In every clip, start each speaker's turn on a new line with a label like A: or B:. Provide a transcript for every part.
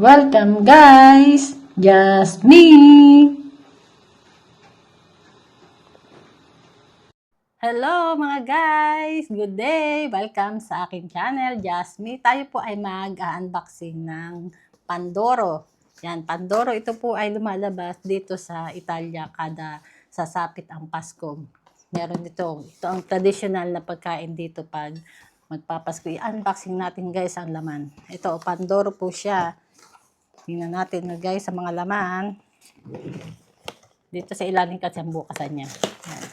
A: Welcome guys! Just me! Hello mga guys! Good day! Welcome sa aking channel, Just me. Tayo po ay mag-unboxing ng Pandoro. Yan, Pandoro, ito po ay lumalabas dito sa Italia kada sasapit ang Pasko. Meron ito ang traditional na pagkain dito pag magpapasko. I-unboxing natin guys ang laman. Ito, Pandoro po siya. Tingnan natin guys sa mga laman. Dito sa ilalim kasi ang bukasan niya. Yan.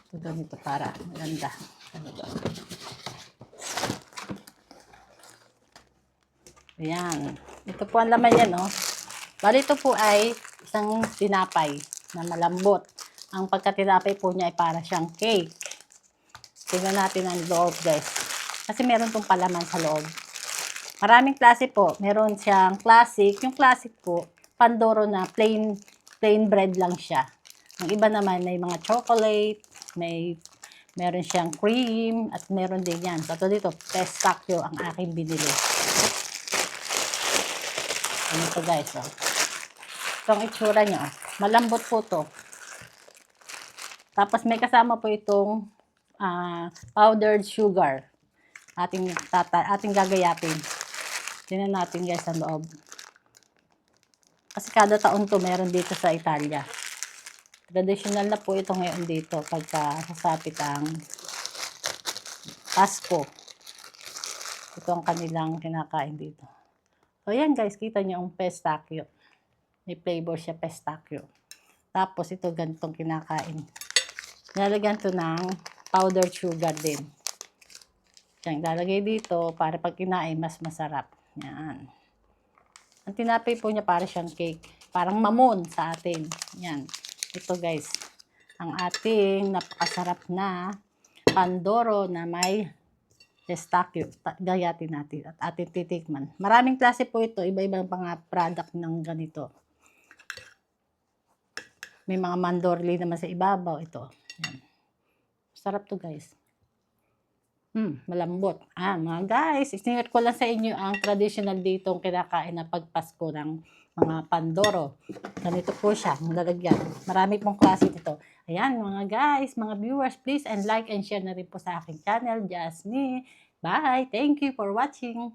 A: Ito ganito para maganda. Ganito. Ayan. Ito po ang laman yan, oh. Bali ito po ay isang tinapay na malambot. Ang pagkatinapay po niya ay para siyang cake. Tingnan natin ang loob, guys. Kasi meron pong palaman sa loob. Maraming klase po. Meron siyang classic. Yung classic po, Pandoro na plain bread lang siya. Ang iba naman may mga chocolate, meron siyang cream, at meron din yan. So, dito, pistachio ang aking binili. Ano ito, guys, oh. Ito ang itsura niya, oh. Malambot po to. Tapos may kasama po itong powdered sugar. Ating gagayapin. Tingnan natin guys ang loob. Kasi kada taon to meron dito sa Italia. Traditional na po ito ngayon dito pagka sasapit ang Pasko. Ito ang kanilang kinakain dito. So yan guys, kita nyo ang pistachio. May flavor siya pistachio. Tapos ito ganitong kinakain. Nalagyan to ng powdered sugar din. Yan, lalagay dito para pag kinain mas masarap. Yan. Ang tinapay po niya para siyang cake. Parang mamon sa atin. Yan. Ito guys. Ang ating napakasarap na Pandoro na may pistachio. Gayatin natin at ating titikman. Maraming klase po ito. Iba-ibang mga product ng ganito. May mga mandorli naman sa ibabaw. Ito. Yan. Sarap to guys. Malambot. Mga guys, isingat ko lang sa inyo ang traditional ditong kinakain na pagpasko ng mga Pandoro. Ganito po siya, malalagyan. Marami pong klase dito. Ayan, mga guys, mga viewers, please and like and share na rin po sa aking channel, Just Me. Bye! Thank you for watching.